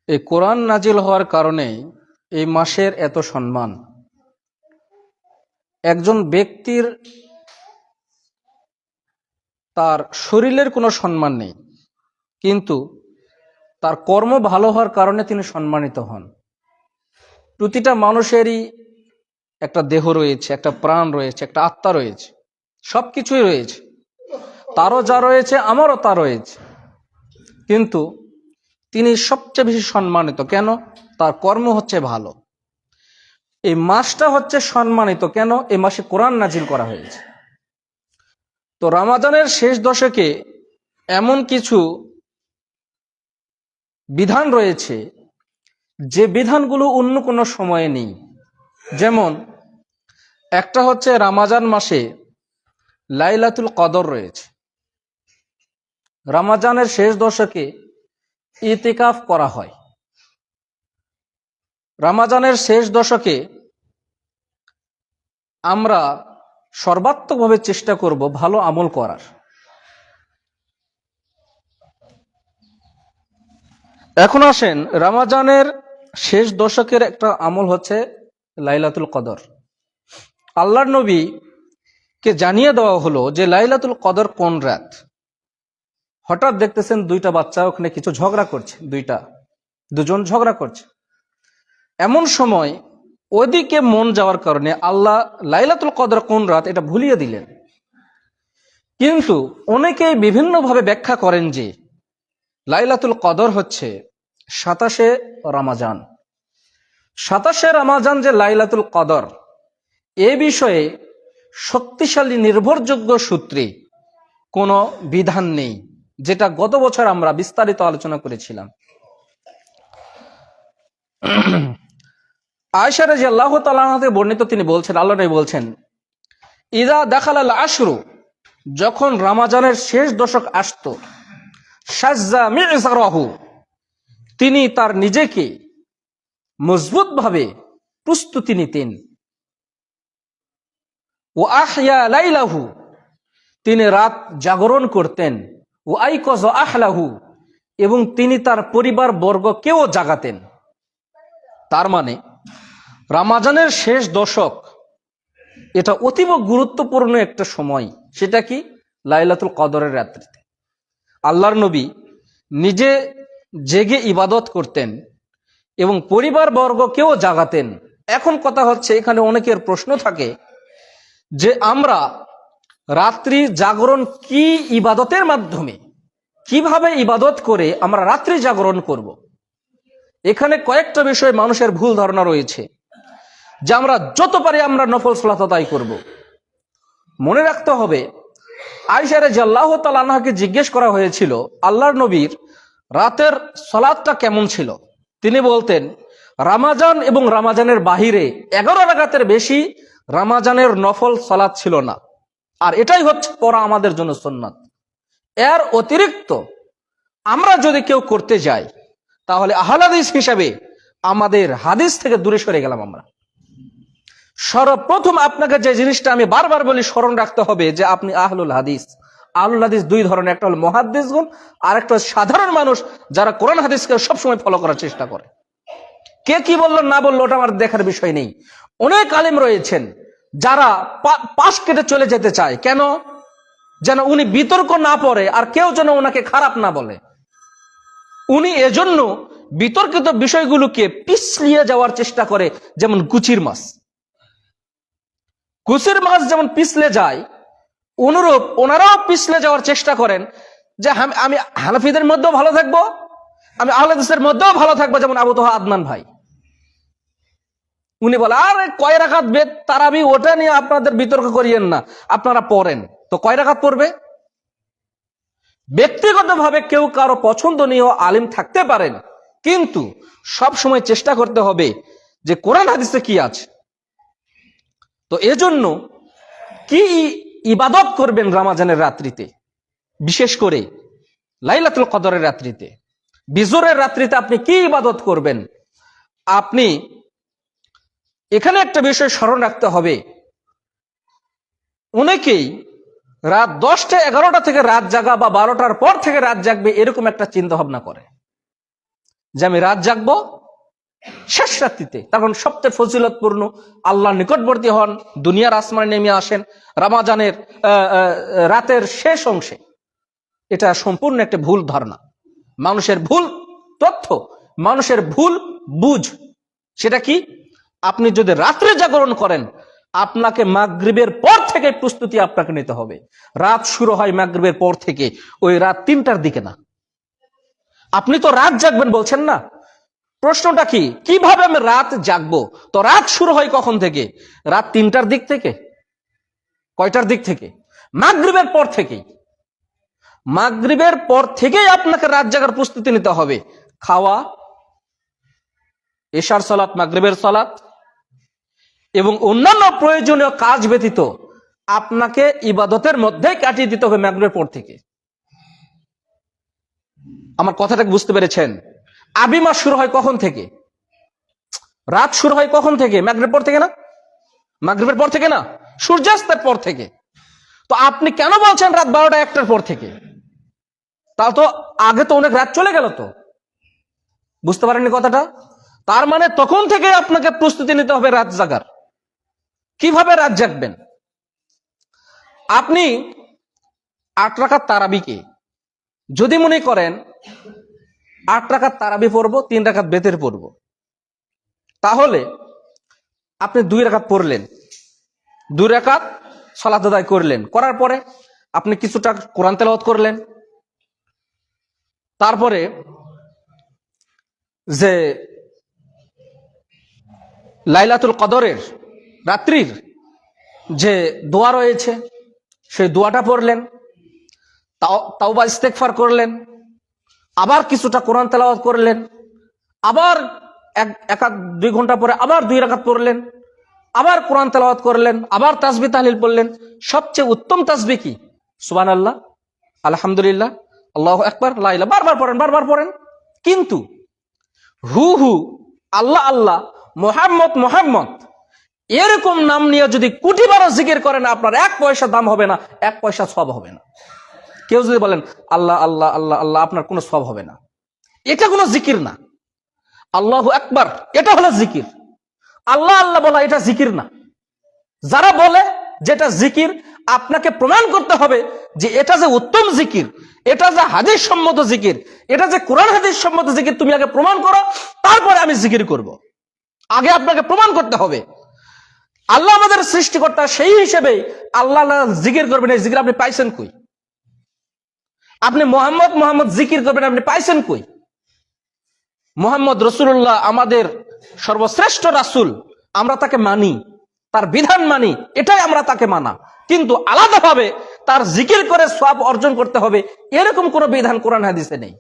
এই কোরআন নাজিল হওয়ার কারণে এই মাসের এত সম্মান। একজন ব্যক্তির তার শরীরের কোনো সম্মান নেই, কিন্তু তার কর্ম ভালো হওয়ার কারণে তিনি সম্মানিত হন। প্রতিটা মানুষেরই একটা দেহ রয়েছে, একটা প্রাণ রয়েছে, একটা আত্মা রয়েছে, সবকিছুই রয়েছে। তারও যা রয়েছে আমারও তা রয়েছে, কিন্তু তিনি সবচেয়ে বেশি সম্মানিত কেন? তার কর্ম হচ্ছে ভালো। এই মাসটা হচ্ছে সম্মানিত কেন? এই মাসে কোরআন নাজিল করা হয়েছে। তো রমাদানের শেষ দশকে এমন কিছু বিধান রয়েছে যে বিধানগুলো অন্য কোনো সময়ে নেই। যেমন একটা হচ্ছে রমজান মাসে লাইলাতুল কদর রয়েছে। রমজানের শেষ দশকে ইতিকাফ করা হয়। রমজানের শেষ দশকে আমরা সর্বাত্মকভাবে চেষ্টা করব ভালো আমল করার। এখন আসেন, রমজানের শেষ দশকের একটা আমল হচ্ছে লাইলাতুল কদর। আল্লাহর নবী কে জানিয়ে দেওয়া হলো যে লাইলাতুল কদর কোন রাত। হঠাৎ দেখতেছেন দুইটা বাচ্চা ওখানে কিছু ঝগড়া করছে, দুজন ঝগড়া করছে। এমন সময় ওদিকে মন যাওয়ার কারণে আল্লাহ লাইলাতুল কদর কোন রাত এটা ভুলিয়ে দিলেন। কিন্তু অনেকেই বিভিন্নভাবে ব্যাখ্যা করেন যে লাইলাতুল কদর হচ্ছে 27 রমজান। 27 রমজান যে লাইলাতুল কদর, এ বিষয়ে শক্তিশালী নির্ভরযোগ্য সূত্রে কোনো বিধান নেই, যেটা গত বছর আমরা বিস্তারিত আলোচনা করেছিলাম। আয়েশা রাদিয়াল্লাহু তাআলা আনহা থেকে বর্ণিত, তিনি বলছেন, আল্লাহ নবী বলছেন, ইযা দাখালাল আশরু, যখন রমজানের শেষ দশক আসতো, শাজ্জা মি'জারাহু, তিনি তার নিজেকে মজবুতভাবে প্রস্তুতি নিতেন। ও আহইয়া লাইলাহু, তিনি রাত জাগরণ করতেন। ও আইকজ আহলাহু, এবং তিনি তার পরিবার বর্গকেও জাগাতেন। তার মানে রমজানের শেষ দশক এটা অতীব গুরুত্বপূর্ণ একটা সময়। সেটা কি? লাইলাতুল কদরের রাত্রিতে আল্লাহর নবী নিজে জেগে ইবাদত করতেন এবং পরিবার বর্গকেও জাগাতেন। এখন কথা হচ্ছে, এখানে অনেকের প্রশ্ন থাকে যে আমরা রাত্রি জাগরণ কি ইবাদতের মাধ্যমে, কিভাবে ইবাদত করে আমরা রাত্রি জাগরণ করব। এখানে কয়েকটা বিষয়ে মানুষের ভুল ধারণা রয়েছে যে আমরা যত পারি আমরা নফল সালাত আদায় করব। মনে রাখতে হবে, আয়েশা রাদিয়াল্লাহু তাআলা আনহাকে জিজ্ঞেস করা হয়েছিল আল্লাহর নবীর রাতের সালাতটা কেমন ছিল। তিনি বলতেন, রমজান এবং রমজানের বাহিরে 11 রাকাতের বেশি রমজানের নফল সালাত ছিল না। আর এটাই হচ্ছে পড়া আমাদের জন্য সুন্নাত। এর অতিরিক্ত আমরা যদি কেউ করতে যাই, তাহলে আহলে হাদিস হিসাবে আমাদের হাদিস থেকে দূরে সরে গেলাম আমরা। সর্বপ্রথম আপনাকে যে জিনিসটা আমি বারবার বলি স্মরণ রাখতে হবে যে আপনি আহলুল হাদিস। আহলুল হাদিস দুই ধরনের, একটা হল মুহাদ্দিসগণ, আর একটা সাধারণ মানুষ যারা কোরআন হাদিসকে সবসময় ফলো করার চেষ্টা করে। কে কি বললো না বললো ওটা আমার দেখার বিষয় নেই। অনেক আলেম রয়েছেন যারা পাশ কেটে চলে যেতে চায়। কেন? যেন উনি বিতর্ক না পড়ে আর কেউ যেন ওনাকে খারাপ না বলে। উনি এজন্য বিতর্কিত বিষয়গুলোকে পিছলিয়ে যাওয়ার চেষ্টা করে, যেমন কুচির মাছ যেমন পিছলে যায়, অনুরূপ ওনারাও পিছলে যাওয়ার চেষ্টা করেন যে আমি হানাফিদের মধ্যেও ভালো থাকবো, আমি আহলে হাদিসের মধ্যেও ভালো থাকবো। যেমন আবু তোহা আদনান ভাই, উনি বলে, আরে কয় রাকাত বেদ তারাবি, ওটা নিয়ে আপনাদের বিতর্ক করিয়েন না, আপনারা পড়েন। তো কয় রাকাত পড়বে? ব্যক্তিগতভাবে কেউ কারো পছন্দনীয় আলিম থাকতে পারেন, কিন্তু সব সময় চেষ্টা করতে হবে যে কোরআন হাদিসে কি আছে। তো এজন্য কি ইবাদত করবেন রমজানের রাত্রিতে, বিশেষ করে লাইলাতুল কদরের রাত্রিতে, বিজরের রাত্রিতে আপনি কি ইবাদত করবেন? আপনি এখানে একটা বিষয় স্মরণ রাখতে হবে, অনেকেই রাত 10টা 11টা থেকে রাত জাগা বা 12টার পর থেকে রাত জাগবে এরকম একটা চিন্তা ভাবনা করে। যে আমি রাত জাগবো শেষ রাত্রিতে, তখন সবচেয়ে ফজিলতপূর্ণ, আল্লাহর নিকটবর্তী হন, দুনিয়ার আসমানে নেমে আসেন রমাজানের রাতের শেষ অংশে। এটা সম্পূর্ণ একটা ভুল ধারণা, মানুষের ভুল তথ্য, মানুষের ভুল বুঝ। সেটা কি? আপনি যদি রাত্রে জাগরণ করেন, আপনাকে মাগরিবের পর থেকে প্রস্তুতি আপনাকে নিতে হবে। রাত শুরু হয় মাগরিবের পর থেকে, ওই রাত 3টার দিকে না। আপনি তো রাত জাগবেন বলছেন না, প্রশ্নটা কি, কিভাবে আমি রাত জাগবো? তো রাত শুরু হয় কখন থেকে? রাত 3টার দিক থেকে। কয়টার দিক থেকে? মাগরিবের পর থেকেই। মাগরিবের পর থেকেই আপনাকে রাত জাগার প্রস্তুতি নিতে হবে। খাওয়া, এশার সালাত, মাগরিবের সালাত এবং অন্যান্য প্রয়োজনীয় কাজ ব্যতীত আপনাকে ইবাদতের মধ্যে কাটিয়ে দিতে হবে মাগরিবের পর থেকে। আমার কথাটাকে বুঝতে পেরেছেন? আরবি মাস শুরু হয় কখন থেকে? রাত শুরু হয় কখন থেকে? মাগরিবের পর থেকে না? মাগরিবের পর থেকে না, সূর্যাস্তের পর থেকে। তো আপনি কেন বলছেন রাত 12টা 1টার পর থেকে? তাও তো আগে তো অনেক রাত চলে গেল। তো বুঝতে পারেননি কথাটা? তার মানে তখন থেকে আপনাকে প্রস্তুতি নিতে হবে রাত জাগার। কিভাবে রাত জাগবেন? আপনি 8 রাকাত তারাবিকে যদি মনে করেন 8 রাকাত তারাবি পড়বো, 3 রাকাত বেতের পড়বো, তাহলে আপনি 2 রাকাত পড়লেন, 2 রাকাত সালাত আদায় করলেন, করার পরে আপনি কিছুটা কোরআন তেলাওয়াত করলেন। তারপরে যে লাইলাতুল কদরের রাত্রির যে দোয়া রয়েছে, সেই দোয়াটা পড়লেন, তাওবা ইস্তেগফার করলেন, আবার কিছুটা কোরআন তেলাওয়াত করলেন, আবার 1-2 ঘন্টা পরে আবার 2 রাকাত পড়লেন, আবার কোরআন তেলাওয়াত করলেন, আবার তাসবিহ তাহলিল পড়লেন। সবচেয়ে উত্তম তাসবিহ কি? সুবহানাল্লাহ, আলহামদুলিল্লাহ, আল্লাহু আকবার, লা ইলাহা, বারবার পড়েন। কিন্তু হু আল্লাহ আল্লাহ, মোহাম্মদ এরকম নাম নিয়ে যদি কোটিবারও জিকির করেন, আপনার 1 পয়সা দাম হবে না, 1 পয়সা সওয়াব হবে না। কেউ যদি বলেন আল্লাহ আল্লাহ আল্লাহ আল্লাহ, আপনার কোনো সওয়াব হবে না। এটা কোনো জিকির না। আল্লাহু আকবার এটা হলো জিকির। আল্লাহ আল্লাহ বলা এটা জিকির না। যারা বলে যেটা জিকির, আপনাকে প্রমাণ করতে হবে যে এটা যে উত্তম জিকির, এটা যে হাদিস সম্মত জিকির, এটা যে কোরআন হাদিস সম্মত জিকির, তুমি আগে প্রমাণ করো, তারপরে আমি জিকির করব। আগে আপনাকে প্রমাণ করতে হবে। আল্লাহ আমাদের সৃষ্টিকর্তা, সেই হিসেবে আল্লাহ জিকির করবেন, এই জিকির আপনি পাইছেন কই? আপনি মোহাম্মদ জিকির করবেন, আপনি পাইছেন কই? মোহাম্মদ রাসূলুল্লাহ আমাদের সর্বশ্রেষ্ঠ রাসূল, আমরা তাকে মানি, তার বিধান মানি, এটাই আমরা তাকে মানা। কিন্তু আলাদাভাবে তার জিকির করে সওয়াব অর্জন করতে হবে, এরকম কোন বিধান কোরআন হাদিসে নেই।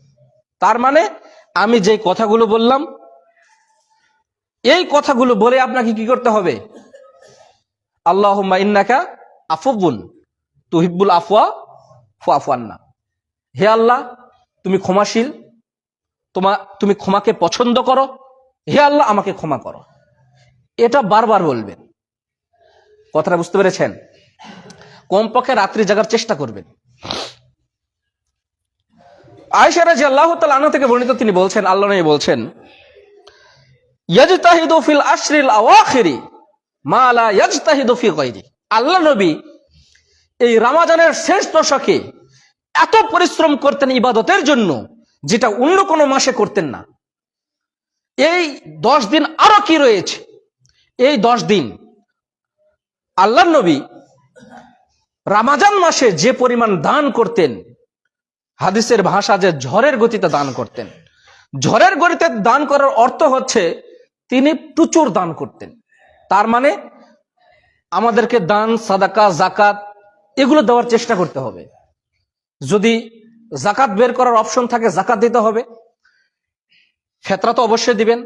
তার মানে আমি যে কথাগুলো বললাম, এই কথাগুলো বলে আপনাকে কি করতে হবে? আল্লাহুম্মা ইন্নাকা আফুবুন তুহিব্বুল আফওয়া ফাফু আন্না। হে আল্লাহ, তুমি ক্ষমাশীল, তুমি ক্ষমাকে পছন্দ করো, হে আল্লাহ আমাকে ক্ষমা করো। এটা বারবার বলবেন। কথাটা বুঝতে পেরেছেন? কমপক্ষে রাত্রি জাগার চেষ্টা করবেন। আয়েশা রাদিয়াল্লাহু তাআলা আনহা থেকে বর্ণিত, তিনি বলছেন, আল্লাহ নবী বলছেন, ইয়াজতাহিদু ফিল আশরিল আওয়াখিরি মা লা ইয়াজতাহিদু ফি গায়রি। আল্লাহ নবী এই রমজানের শেষ দশকে এত পরিশ্রম করতেন ইবাদতের জন্য, যেটা অন্য কোনো মাসে করতেন না। এই 10 দিন আরো কি রয়েছে? এই 10 দিন আল্লাহ নবী রমজান মাসে যে পরিমাণ দান করতেন, হাদিসের ভাষা যে ঝড়ের গতিতে দান করতেন। ঝড়ের গতিতে দান করার অর্থ হচ্ছে তিনি প্রচুর দান করতেন। তার মানে আমাদেরকে দান, সাদাকা, জাকাত এগুলো দেওয়ার চেষ্টা করতে হবে। যদি জাকাত বের করার অপশন থাকে, জাকাত দিতে হবে। ফিতরা তো অবশ্যই দিবেন।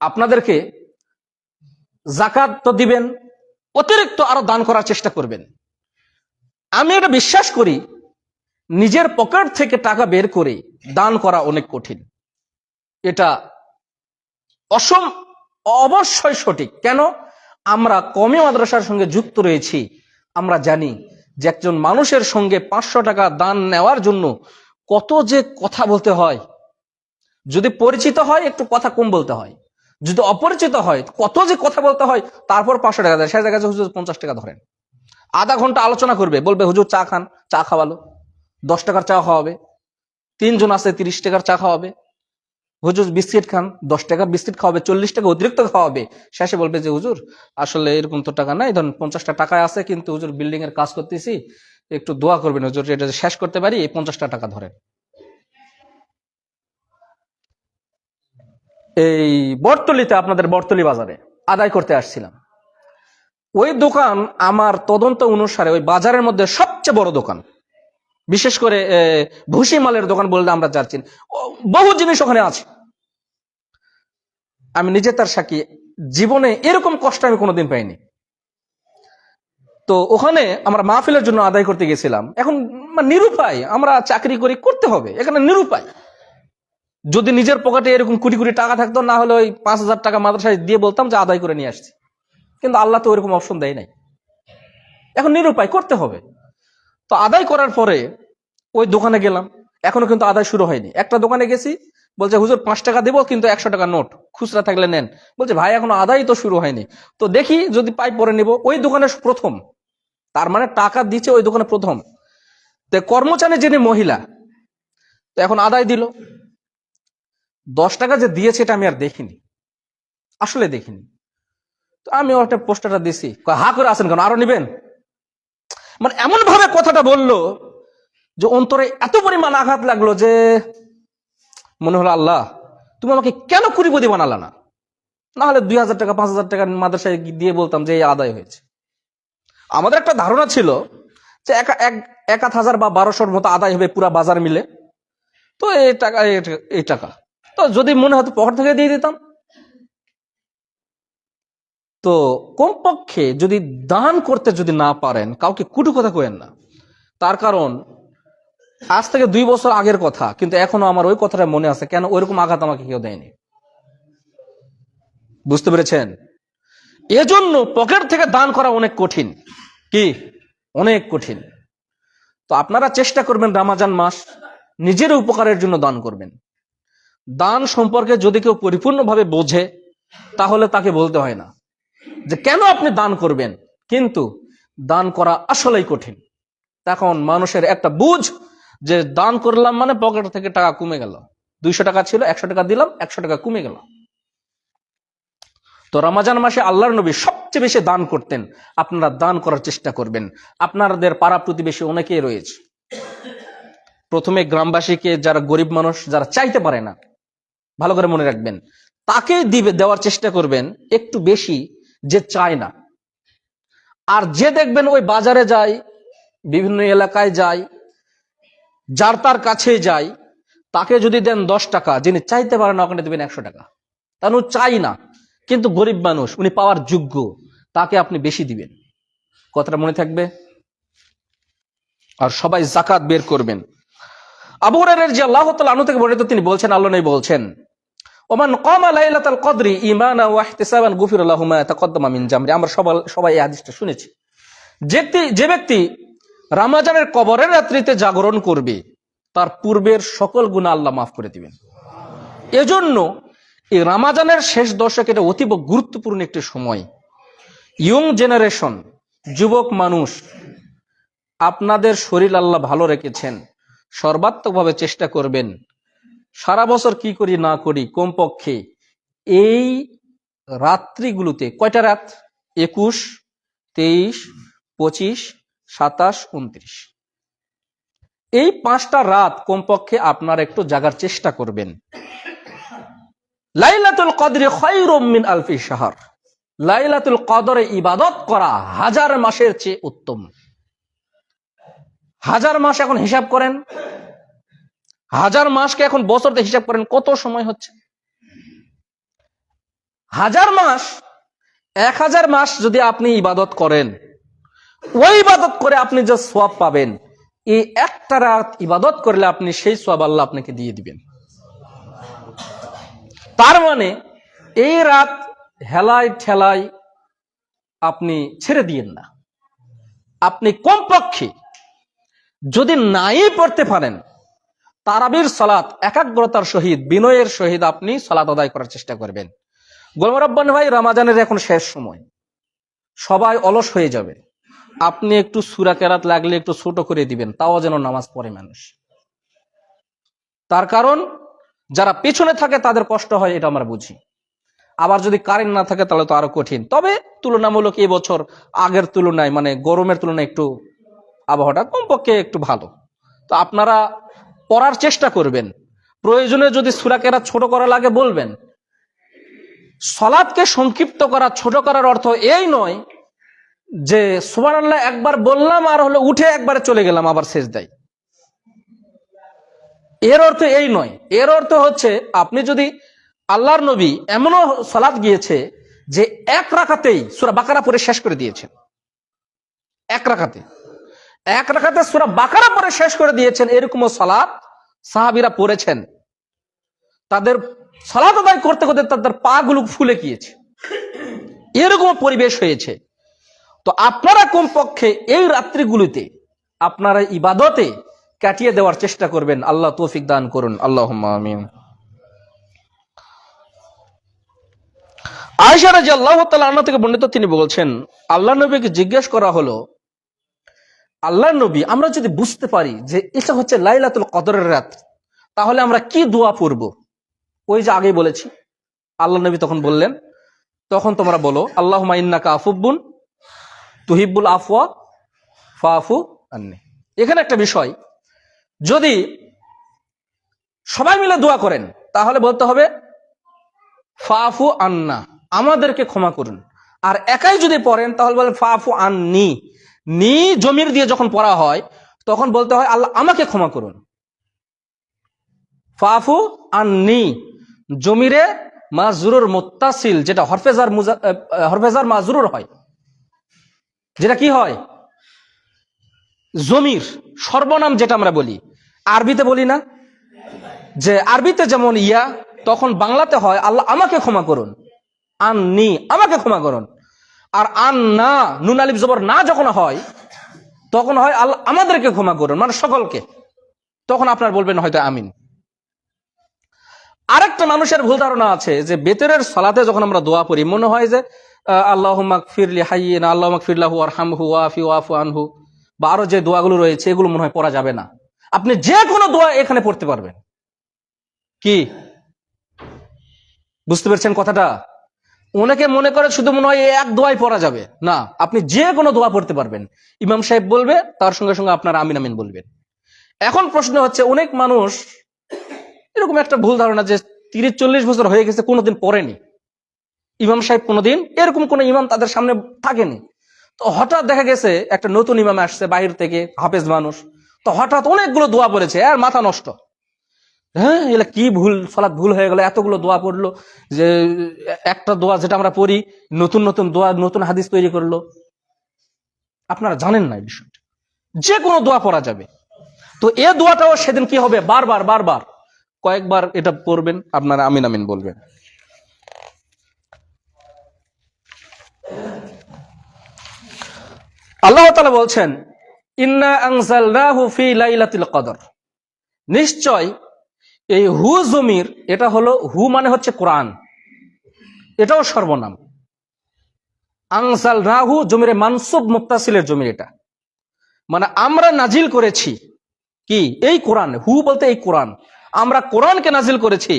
আপনাদেরকে জাকাত তো দিবেন, অতিরিক্ত আরো দান করার চেষ্টা করবেন। আমি এটা বিশ্বাস করি, নিজের পকেট থেকে টাকা বের করে দান করা অনেক কঠিন। এটা অবশ্যই সঠিক। কেন? আমরা কওমি মাদ্রাসার সঙ্গে যুক্ত রয়েছি। আমরা জানি যে একজন মানুষের সঙ্গে 500 টাকা দান নেওয়ার জন্য কত যে কথা বলতে হয়, যদি পরিচিত হয় একটু কথা কম বলতে হয়, যদি অপরিচিত হয় কত যে কথা বলতে হয়, তারপর 500 টাকা দেয়। সে জায়গায় হুজুর 50 টাকা ধরেন। আধা ঘন্টা আলোচনা করবে, বলবে হুজুর চা খান, চা খাওয়ালো, 10 টাকার চা খাওয়াবে। 3 জন আছে, 30 টাকার চা খাওয়াবে। হুজুর বিস্কিট খান, 10 টাকার বিস্কিট খাওয়াবে, 40 টাকা অতিরিক্ত খাওয়াবে। শেষে বলবে যে হুজুর আসলে এরকম তো টাকা নাই, ধরুন 50টা টাকায় আছে, কিন্তু হুজুর বিল্ডিং এর কাজ করতেছি, একটু দোয়া করবেন হুজুর, এটা শেষ করতে পারি, এই 50টা টাকা ধরেন। এই বটতলিতে, আপনাদের বটতলি বাজারে আদায় করতে আসছিলাম। ওই দোকান আমার তদন্ত অনুসারে ওই বাজারের মধ্যে সবচেয়ে বড় দোকান, বিশেষ করে ভুসি মালের দোকান বললে আমরা যাচ্ছি, বহু জিনিস ওখানে আছে। আমি নিজে তার সাক্ষী, জীবনে এরকম কষ্ট আমি কোনোদিন পাইনি। তো ওখানে আমরা মাহফিলের জন্য আদায় করতে গেছিলাম। এখন নিরুপায়, আমরা চাকরি করি, করতে হবে, এখানে নিরুপায়। যদি নিজের পকেটে এরকম কোটি কোটি টাকা থাকতো, না হলে ওই 5,000 টাকা মাদ্রাসায় দিয়ে বলতাম যে আদায় করে নিয়ে আসছি, কিন্তু আল্লাহ তো ওইরকম অপশন দেয় নাই। এখন নিরুপায়, করতে হবে। তো আদায় করার পরে ওই দোকানে গেলাম, এখনো কিন্তু আদায় শুরু হয়নি। একটা দোকানে গেছি, বলছে হুজুর 5 টাকা দেবো, কিন্তু 100 টাকা নোট খুচরা থাকলে নেন। বলছে ভাই এখনো আদায় তো শুরু হয়নি, তো দেখি যদি পাই পরে নিব। ওই দোকানে প্রথম, তার মানে টাকা দিচ্ছে ওই দোকানে প্রথম। তো কর্মচারী যিনি মহিলা, তো এখন আদায় দিল। 10 টাকা যে দিয়েছে এটা আমি আর দেখিনি, আসলে দেখিনি। তো আমি একটা পোস্টারটা দিছি, হা করে আছেন কেন, আরো নিবেন? মানে এমন ভাবে কথাটা বললো যে অন্তরে এত পরিমাণ আঘাত লাগলো যে মনে হলো আল্লাহ তুমি আমাকে কেন কুড়িপতি বানালা না, না হলে 2,000 টাকা 5,000 টাকা মাদ্রাসায় দিয়ে বলতাম যে এই আদায় হয়েছে। আমাদের একটা ধারণা ছিল যে 1,000 বা 1,200-র মতো আদায় হবে পুরা বাজার মিলে। তো এই টাকা তো যদি মনে হতো পকেট থেকে দিয়ে দিতাম। তো কমপক্ষে যদি দান করতে যদি না পারেন, কাউকে কুটু কথা কইেন না। তার কারণ আজ থেকে 2 বছর আগের কথা, কিন্তু এখনো আমার ওই কথাটা মনে আছে। কেন? ওইরকম আঘাত আমাকে কেউ দেয়নি। বুঝতে পেরেছেন? এজন্য পকেট থেকে দান করা অনেক কঠিন, কি অনেক কঠিন। তো আপনারা চেষ্টা করবেন রমজান মাস নিজের উপকারের জন্য দান করবেন। দান সম্পর্কে যদি কেউ পরিপূর্ণভাবে বোঝে, তাহলে তাকে বলতে হয় না যে কেন আপনি দান করবেন, কিন্তু দান করা আসলেই কঠিন। তখন মানুষের একটা বুঝ যে দান করলাম মানে পকেট থেকে টাকা কমে গেল, 200 টাকা ছিল 100 টাকা দিলাম, 100 টাকা কমে গেল। তো রমজান মাসে আল্লাহর নবী সবচেয়ে বেশি দান করতেন। আপনারা দান করার চেষ্টা করবেন। আপনাদের পাড়া প্রতিবেশী অনেকেই রয়েছে, প্রথমে গ্রামবাসীকে, যারা গরিব মানুষ, যারা চাইতে পারে না, ভালো করে মনে রাখবেন, তাকে দেওয়ার চেষ্টা করবেন একটু বেশি, যে চায় না। আর যে দেখবেন ওই বাজারে যায়, বিভিন্ন এলাকায় যায়, যার তার কাছে যায়, তাকে যদি দেন 10 টাকা, যিনি চাইতে পারেন না ওখানে দেবেন 100 টাকা। তার চাই না, কিন্তু গরিব মানুষ, উনি পাওয়ার যোগ্য, তাকে আপনি বেশি দিবেন। কথাটা মনে থাকবে। আর সবাই যাকাত বের করবেন। আবু হুরায়রা রাদিয়াল্লাহু তাআলা আনহু থেকে বর্ণিত, তিনি বলছেন, আল্লাহ নবী বলছেন, ওমান কামা লাইলাতাল কদরি ঈমানান ওয়া ইহতিসাবান গুফিরা লাহু মা তাকদ্দামা মিন জামরি। আমরা সবাই এই হাদিসটা শুনেছি। যে ব্যক্তি রমজানের কবরের রাত্রিতে জাগরণ করবে, তার পূর্বের সকল গুনাহ আল্লাহ মাফ করে দিবেন। এজন্য এই রমজানের শেষ দশক এটা অতীব গুরুত্বপূর্ণ একটি সময়। ইয়ং জেনারেশন, যুবক মানুষ, আপনাদের শরীর আল্লাহ ভালো রেখেছেন, সর্বাত্মকভাবে চেষ্টা করবেন সারা বছর কি করি না করি, কমপক্ষে এই রাত্রিগুলোতে, কয়টা রাত? 21, 23, 25, 27, 29, এই 5টা রাত কমপক্ষে আপনার একটু জাগার চেষ্টা করবেন। লাইলাতুল কদরে খায়রুম মিন আলফি শাহর। লাইলাতুল কদরে ইবাদত করা 1000 মাসের চেয়ে উত্তম। 1000 মাস এখন হিসাব করেন, 1000 মাসকে এখন বছরতে হিসাব করেন, কত সময় হচ্ছে? 1000 মাস, 1000 মাস যদি আপনি ইবাদত করেন, ওই ইবাদত করে আপনি যে সওয়াব পাবেন, এই একটা রাত ইবাদত করলে আপনি সেই সওয়াব আল্লাহ আপনাকে দিয়ে দিবেন। তার মানে এই রাত হেলায় ঠেলায় আপনি ছেড়ে দিয়েন না। আপনি কমপক্ষে যদি নাই পড়তে পারেন, তারাবির সালাত একাগ্রতার সহিত বিনয়ের সহিত আপনি সালাত আদায় করার চেষ্টা করবেন। গোলাম রব্বানী ভাই, রমাজানের এখন শেষ সময়, সবাই অলস হয়ে যাবে। আপনি একটু সূরা কেরাত লাগলে একটু ছোট করে দিবেন, তাও যেন নামাজ পড়ে মানুষ। তার কারণ যারা পেছনে থাকে তাদের কষ্ট হয়, এটা আমরা বুঝি। আবার যদি কারেন্ট না থাকে তাহলে তো আরো কঠিন। তবে তুলনামূলক এই বছর আগের তুলনায়, মানে গরমের তুলনায় একটু আবহাওয়াটা কমপক্ষে একটু ভালো। তো আপনারা পড়ার চেষ্টা করবেন। প্রয়োজনে যদি সূরা কেরাত ছোট করা লাগে বলবেন। সালাতকে সংক্ষিপ্ত করা, ছোট করার অর্থ এই নয় যে সুবহানাল্লাহ একবার বললাম আর হলো উঠে একবারে চলে গেলাম আবার সেজদায়। এর অর্থ এই নয়। এর অর্থ হচ্ছে আপনি যদি, আল্লাহর নবী এমনও সালাত গিয়েছে যে এক রাকাতেই সূরা বাকারা পড়ে শেষ করে দিয়েছেন। এক রাকাতে সূরা বাকারা পড়ে শেষ করে দিয়েছেন, এরকমও সালাত সাহাবীরা পড়েছেন। তাদের সালাত আদায় করতে করতে তাদের পা গুলো ফুলে গিয়েছে, এরকম পরিবেশ হয়েছে। তো আপনারা কমপক্ষে এই রাত্রিগুলিতে আপনারা ইবাদতে কাটিয়ে দেওয়ার চেষ্টা করবেন। আল্লাহ তৌফিক দান করুন, আল্লাহুম্মা আমিন। আয়েশা রাদিয়াল্লাহু তাআলা আনহা থেকে বর্ণিত, তিনি বলছেন, আল্লাহ নবীকে জিজ্ঞেস করা হলো, আল্লাহ নবী, আমরা যদি বুঝতে পারি যে এটা হচ্ছে লাইলাতুল কদরের রাত, তাহলে আমরা কি দোয়া পড়ব? ওই যে আগে বলেছি। আল্লাহ নবী তখন বললেন, তখন তোমরা বলো, আল্লাহুম্মা ইন্নাকা আফুব্বুন তুহিব্বুল আফওয়া ফাফু আন্নি। এখানে একটা বিষয়, যদি সবাই মিলে দোয়া করেন তাহলে বলতে হবে ফাফু আন্না, আমাদেরকে ক্ষমা করুন। আর একাই যদি পড়েন তাহলে বলেন ফাফু আন্নি। নি জমির দিয়ে যখন পড়া হয় তখন বলতে হয় আল্লাহ আমাকে ক্ষমা করুন। ফাফু আন্নি জমিরে মাজরুর মুত্তাসিল, যেটা হরফেজার মাজরুর হয়, যেটা কি হয় জমির সর্বনাম, যেটা আমরা বলি আরবিতে বলি না, যে আরবিতে যেমন ইয়া, তখন বাংলাতে হয় আল্লাহ আমাকে ক্ষমা করুন। আন্নি, আমাকে ক্ষমা করুন। আর আন্না, নুন আলিফ জবর না যখন হয় তখন হয় আল্লাহ আমাদেরকে ক্ষমা করুন, মানে সকলকে। তখন আপনার বলবেন হয়তো আমিন। আরেকটা মানুষের ভুল ধারণা আছে যে বেতরের সালাতে যখন আমরা দোয়া পড়ি মনে হয় যে আল্লাহুম্মা গফিরলি হাইয়িনা, আল্লাহুম্মা গফিরলাহু ওয়ারহামহু ওয়াফি ওয়াফু আনহু, বা আরো যে দোয়াগুলো রয়েছে এগুলো মনে হয় পড়া যাবে না। আপনি যে কোনো দোয়া এখানে পড়তে পারবেন। কি বুঝতে পেরেছেন কথাটা? অনেকে মনে করে শুধু মনে হয় এক দোয়াই পড়া যাবে না, আপনি যে কোনো দোয়া পড়তে পারবেন। ইমাম সাহেব বলবে, তার সঙ্গে সঙ্গে আপনার আমিন আমিন বলবেন। এখন প্রশ্ন হচ্ছে, অনেক মানুষ এরকম একটা ভুল ধারণা যে 30-40 বছর হয়ে গেছে কোনোদিন পড়েনি ইমাম সাহেব, কোনোদিন এরকম কোন ইমাম তাদের সামনে থাকেনি। তো হঠাৎ দেখা গেছে একটা নতুন ইমাম আসছে বাহির থেকে, হাফেজ মানুষ, তো হঠাৎ অনেকগুলো দোয়া পড়েছে, আর মাথা নষ্ট। হ্যাঁ, এগুলা কি ভুল, সালাত ভুল হয়ে গেল, এতগুলো দোয়া পড়লো, যে একটা দোয়া যেটা আমরা পড়ি, নতুন নতুন দোয়া, নতুন হাদিস তৈরি করলো। আপনারা জানেন না এই বিষয়টা, যে কোনো দোয়া পড়া যাবে। তো এ দোয়াটাও সেদিন কি হবে, বারবার বারবার কয়েকবার এটা পড়বেন, আপনারা আমিন আমিন বলবেন। আল্লাহ তাআলা বলছেন, ইন্না আনজালনাহু ফি লাইলাতুল কদর, নিশ্চয় এই হু জমির, এটা হলো হু মানে হচ্ছে কোরআন, এটাও সর্বনাম। আনজালনাহু জমিরে মানসুব মুত্তাসিলের জমির, এটা মানে আমরা নাজিল করেছি কি, এই কোরআন। হু বলতে এই কোরআন, আমরা কোরআনকে নাজিল করেছি।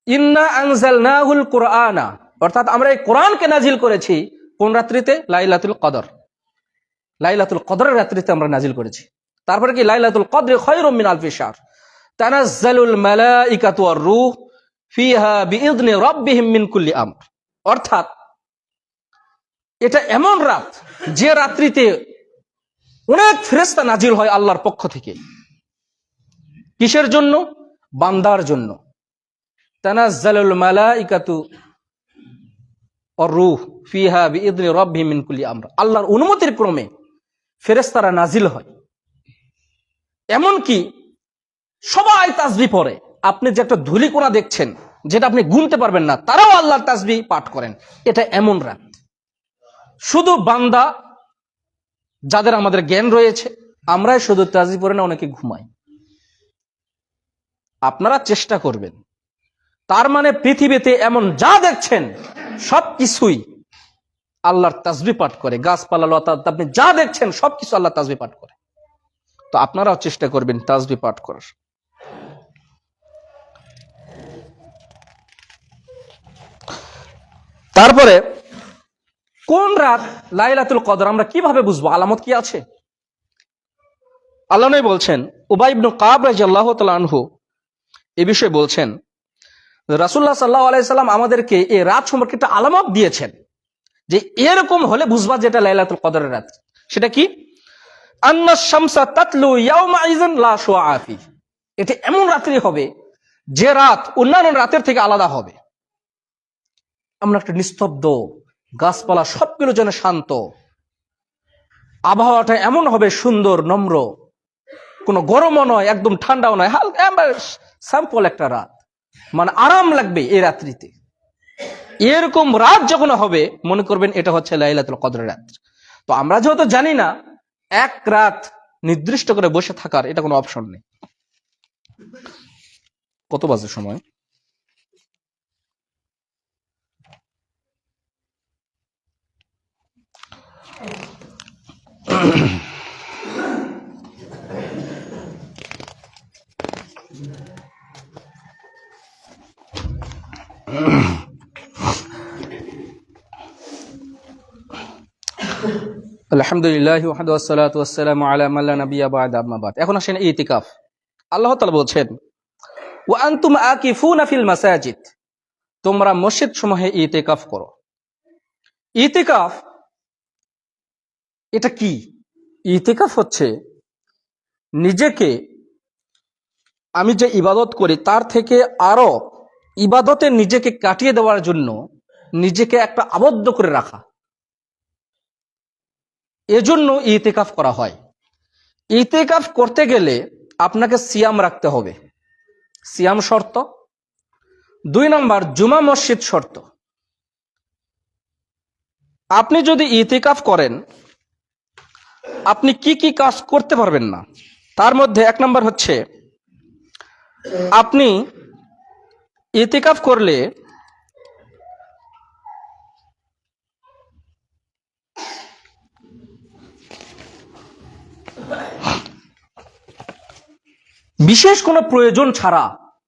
ইন্না আনজালনাহুল কুরআনা, অর্থাৎ আমরা এই কোরআনকে নাজিল করেছি কোন রাত্রিতে? লাইলাতুল কদর, লাইলাতুল কদরের রাত্রিতে আমরা নাজিল করেছি। তারপরে কি, লাইলাতুল কদরি খায়রুম মিন আলফি শাহর তানাজ্জালুল মালাইকাতু ওয়ার রূহ ফিহা বিইذনি রাব্বিহিম মিন কুল্লি আমর, অর্থাৎ এটা এমন রাত যে রাত্রিতে অনেক ফেরেশতা নাজিল হয় আল্লাহর পক্ষ থেকে। কিসের জন্য? বান্দার জন্য। তানাজ্জালুল মালাইকাতু ওয়ার রূহ ফিহা বিইذনি রাব্বিহিম মিন কুল্লি আমর, আল্লাহর অনুমতির ক্রমে ফেরেশতারা নাজিল হয়। এমন কি সবাই তাসবিহ পড়ে, আপনি যে একটা ধূলিকণা দেখছেন যেটা আপনি গুনতে পারবেন না, তারাও আল্লাহর তাসবিহ পাঠ করেন। এটা এমন রাত, শুধু বান্দা যাদের আমাদের জ্ঞান রয়েছে আমরাই শুধু তাসবিহ পড়ে না, অনেকে ঘুমাই। আপনারা চেষ্টা করবেন। তার মানে পৃথিবীতে এমন যা দেখছেন সবকিছুই আল্লাহর তাসবিহ পাঠ করে। গাছপালা, লতা, আপনি যা দেখছেন সবকিছু আল্লাহ তাসবিহ পাঠ করে। তো আপনারাও চেষ্টা করবেন তাসবিহ পাঠ করার। তারপরে কোন রাত লাইলাতুল কদর আমরা কিভাবে বুঝবো? আলামত কি আছে? আল্লাহ নবী বলছেন, উবাই ইবনে কাব রাদিয়াল্লাহু তাআলা আনহু এই বিষয়ে বলছেন, রাসূলুল্লাহ সাল্লাল্লাহু আলাইহি সাল্লাম আমাদেরকে এই রাত সম্পর্কে একটা আলামত দিয়েছেন যে এরকম হলে বুঝবা যেটা লাইলাতুল কদরের রাত। সেটা কি? আন্না শামসা তাতলু ইয়াওমা ইযিন লা শুআআ ফি। এটা এমন রাত্রি হবে যে রাত অন্যান্য রাতের থেকে আলাদা হবে। আমরা একটা নিস্তব্ধ, গাছপালা সবগুলো যেন শান্ত, আবহাওয়াটা এমন হবে সুন্দর, নম্র, কোনো গরমও নয়, একদম ঠান্ডাও নয়, হালকা স্যাম্পল একটা রাত, মানে আরাম লাগবে এই রাত্রিতে। এরকম রাত যখন হবে মনে করবেন এটা হচ্ছে লাইলাতুল কদরের রাত। তো আমরা যেহেতু জানি না এক রাত নির্দিষ্ট করে বসে থাকার, এটা কোনো অপশন নেই। কত বাজে সময়? আলহামদুলিল্লাহ ওয়াহদাহু ওয়াসসালাতু ওয়াসসালামু আলা মান লা নাবিয়্যা বা'দা, আম্মা বা'দ। এখন আসেন ইতিকাফ। আল্লাহ তাআলা বলছেন, ওয়া আনতুম আকিফুনা ফিল মাসাজিদ, তোমরা মসজিদ সমূহে ইতিকাফ করো। ইতিকাফ এটা কি? ইতিকাফ হচ্ছে নিজেকে, আমি যে ইবাদত করি তার থেকে আরো ইবাদতে নিজেকে কাটিয়ে দেওয়ার জন্য নিজেকে একটা আবদ্ধ করে রাখা, এজন্য ইতিকাফ করা হয়। ইতিকাফ করতে গেলে আপনাকে সিয়াম রাখতে হবে, সিয়াম শর্ত। 2 নম্বর, জুমা মসজিদ শর্ত। আপনি যদি ইতিকাফ করেন আপনি কি কি কাজ করতে পারবেন না, তার মধ্যে 1 নম্বর হচ্ছে, আপনি ইতিকাফ করলে বিশেষ কোনো প্রয়োজন ছাড়া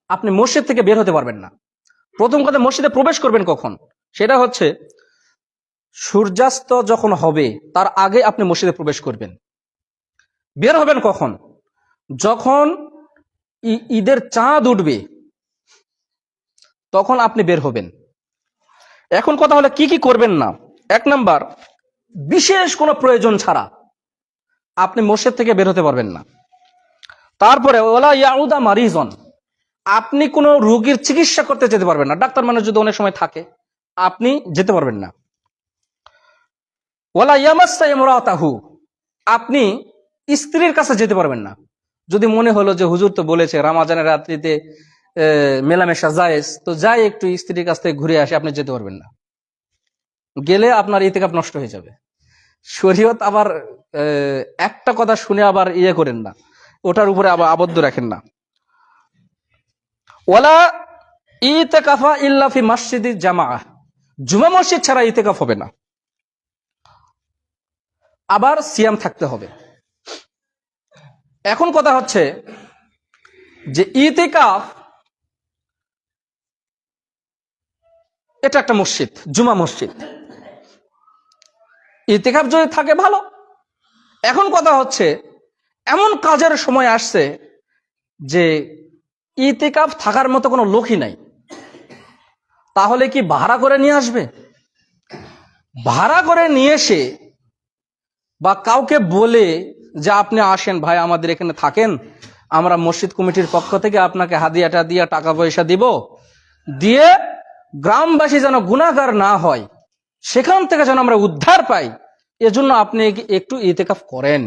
আপনি মসজিদ থেকে বের হতে পারবেন না। প্রথম কথা, মসজিদে প্রবেশ করবেন কখন? সেটা হচ্ছে সূর্যাস্ত যখন হবে তার আগে আপনি মসজিদে প্রবেশ করবেন। বের হবেন কখন? যখন ঈদের চাঁদ উঠবে তখন আপনি বের হবেন। এখন কথা হলো কি কি করবেন না। 1 নাম্বার, বিশেষ কোনো প্রয়োজন ছাড়া আপনি মসজিদ থেকে বের হতে পারবেন না। তারপরে ওয়ালা ইয়াউদা মারিজন, আপনি কোনো রোগীর চিকিৎসা করতে যেতে পারবেন না। ডাক্তার মানুষ যদি অনেক সময় থাকে, আপনি যেতে পারবেন না। ওয়ালা ইয়ামাসসা ইমরাতাহু, আপনি স্ত্রীর কাছে যেতে পারবেন না। যদি মনে হলো যে হুজুর তো বলেছে রমজানের রাত্রিতে মেলামেশা জায়েজ, তো যাই একটু স্ত্রীর কাছ থেকে ঘুরে আসে, আপনি যেতে পারবেন না। গেলে আপনার ইতিকাফ নষ্ট হয়ে যাবে। শরীয়ত আবার একটা কথা শুনে আবার ইয়ে করেন না, ওটার উপরে আবার আবদ্ধ রাখেন না। ওয়ালা ইতিকাফা ইল্লা ফি মসজিদি জামাআহ, জুমা মসজিদ ছাড়া ইতিকাফ হবে না। আবার সিয়াম থাকতে হবে। এখন কথা হচ্ছে যে ইতিকাফ এটা একটা মসজিদ, জুমা মসজিদ। ইতিকাফ যদি থাকে ভালো। এখন কথা হচ্ছে এমন কাজের সময় আসছে যে ইতিকাফ থাকার মতো কোনো লোকই নাই, তাহলে কি ভাড়া করে নিয়ে আসবে? ভাড়া করে নিয়ে এসে বা কাউকে বলে যে আপনি আসেন ভাই আমাদের এখানে থাকেন, আমরা মসজিদ কমিটির পক্ষ থেকে আপনাকে হাদিয়াটা দিয়ে টাকা পয়সা দিব, দিয়ে গ্রামবাসী যেন গুনাহগার না হয়, সেখান থেকে যেন আমরা উদ্ধার পাই, এজন্য আপনি একটু ইতিকাফ করেন।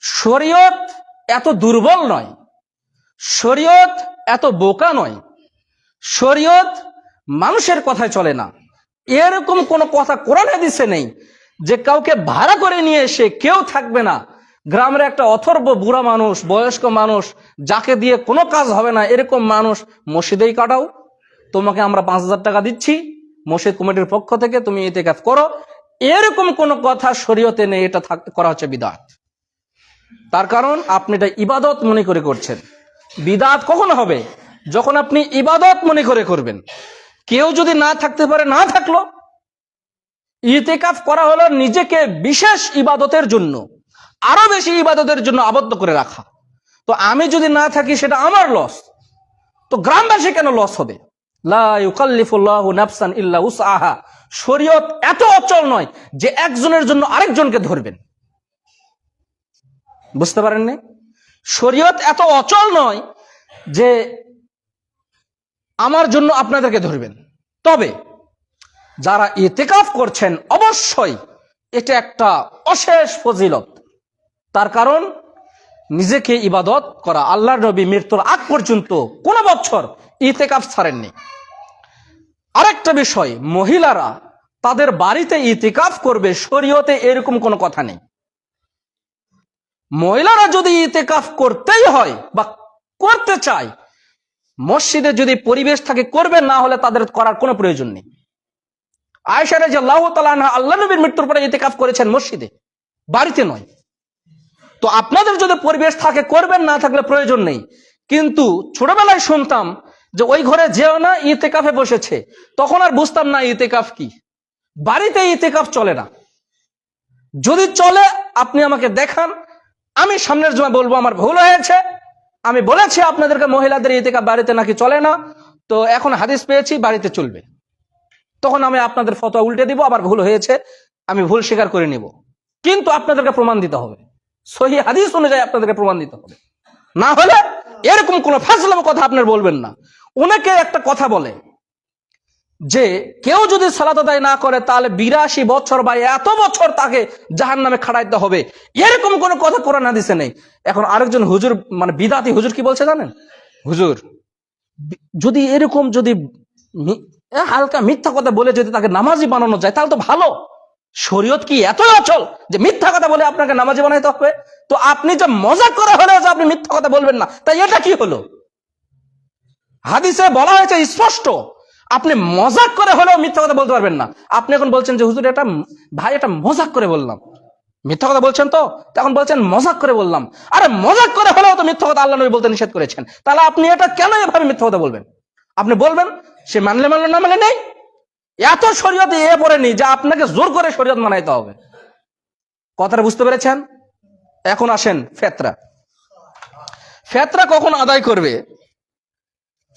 শরীয়ত এত দুর্বল নয়, শরীয়ত এত বোকা নয়, শরীয়ত মানুষের কথায় চলে না। এরকম কোন কথা কোরআন হাদিসে নেই যে কাউকে ভাড়া করে নিয়ে এসে কেউ থাকবে না, গ্রামের একটা অথর্ব বুড়া মানুষ, বয়স্ক মানুষ, যাকে দিয়ে কোনো কাজ হবে না, এরকম মানুষ মসজিদেই কাটাও, তোমাকে আমরা 5,000 টাকা দিচ্ছি মসজিদ কমিটির পক্ষ থেকে, তুমি ইতিকাফ করো, এরকম কোনো কথা শরীয়তে নেই। এটা করা হচ্ছে বিদআত। তার কারণ আপনি এটা ইবাদত মনে করে করছেন। বিদআত কখন হবে? যখন আপনি ইবাদত মনে করে করবেন। কেউ যদি না থাকতে পারে, না থাকলো। ইতিকাফ করা হলো নিজেকে বিশেষ ইবাদতের জন্য, আরো বেশি ইবাদতের জন্য আবদ্ধ করে রাখা। তো আমি যদি না থাকি সেটা আমার লস, তো গ্রামবাসী কেন লস হবে? লা ইউকাল্লিফুল্লাহু নাফসান ইল্লা উসআহা। শরীয়ত এত অচল নয় যে একজনের জন্য আরেকজনকে ধরবেন। বুঝতে পারেননি? শরীয়ত এত অচল নয় যে আমার জন্য আপনাদেরকে ধরবেন। তবে যারা ইতিকাফ করছেন অবশ্যই এটা একটা অশেষ ফজিলত। তার কারণ নিজেকে ইবাদত করা। আল্লাহর নবী মৃত্যুর আগ পর্যন্ত কোন বছর ইতিকাফ ছাড়েননি। আরেকটা বিষয়, মহিলারা তাদের বাড়িতে ইতিকাফ করবে, শরীয়তে এরকম কোনো কথা নেই। মহিলারা যদি ইতিকাফ করতেই হয় বা করতে চায়, মসজিদে যদি পরিবেশ থাকে করবে, না হলে তাদের করার কোনো প্রয়োজন নেই। আয়েশা রাদিয়াল্লাহু তাআলা আনহা আল্লাহ নবীর মৃত্যুর পরে ইতিকাফ করেছেন মসজিদে, বাড়িতে নয়। তো আপনাদের যদি পরিবেশ থাকে করবেন, না থাকলে প্রয়োজন নেই। কিন্তু ছোটবেলায় শুনতাম যে ওই ঘরে যেও না, ইতিকাফে বসেছে, তখন আর বুঝতাম না ইতিকাফ কি। বাড়িতে ইতিকাফ চলে না। যদি চলে আপনি আমাকে দেখান, আমি সামনের জমা বলবো আমার ভুল হয়েছে, আমি বলেছি আপনাদেরকে মহিলাদের ইতিকাফ বাড়িতে নাকি চলে না, তো এখন হাদিস পেয়েছি বাড়িতে চলবে। তখন আমি আপনাদের ফতোয়া উল্টে দিব, আবার ভুল হয়েছে আমি ভুল স্বীকার করে নিব। কিন্তু আপনাদেরকে প্রমাণ দিতে হবে, সহিহ হাদিস অনুযায়ী আপনাদেরকে প্রমাণ দিতে হবে। না হলে এরকম কোন ফাজলামো কথা আপনার বলবেন না। অনেকে একটা কথা বলে যে কেউ যদি সালাত আদায় না করে তাহলে 82 বছর বা এত বছর তাকে জাহান্নামে খাড়াইতে হবে। এরকম কোন কথা কোরআন হাদিসে নেই। এখন আরেকজন হুজুর, মানে বিদাতি হুজুর কি বলছে জানেন? হুজুর যদি এরকম যদি হালকা মিথ্যা কথা বলে যদি তাকে নামাজি বানানো যায় তাহলে তো ভালো। শরীয়ত কি এতই অচল যে মিথ্যা কথা বলে আপনাকে নামাজি বানাইতে হবে? তো আপনি যে মজাক করে হলেও যে আপনি মিথ্যা কথা বলবেন না, তাই এটা কি হলো? হাদিসে বলা হয়েছে স্পষ্ট, আপনি মজাক করে হলেও মিথ্যা কথা বলতে পারবেন না। আপনি এখন বলছেন যে হুজুর এটা ভাই এটা মজাক করে বললাম, মিথ্যা কথা বলছেন তো, এখন বলছেন মজাক করে বললাম। আরে মজাক করে হলেও তো মিথ্যা কথা আল্লাহ নবী বলতে নিষেধ করেছেন, তাহলে আপনি এটা কেন এভাবে মিথ্যা কথা বলবেন? আপনি বলবেন সে মানলে মানলে না মানলে নেই। এত শরীয়তে এ পড়েনি যে আপনাকে জোর করে শরীয়ত মানাইতে হবে। কথাটা বুঝতে পেরেছেন? এখন আসেন ফেতরা। ফেতরা কখন আদায় করবে?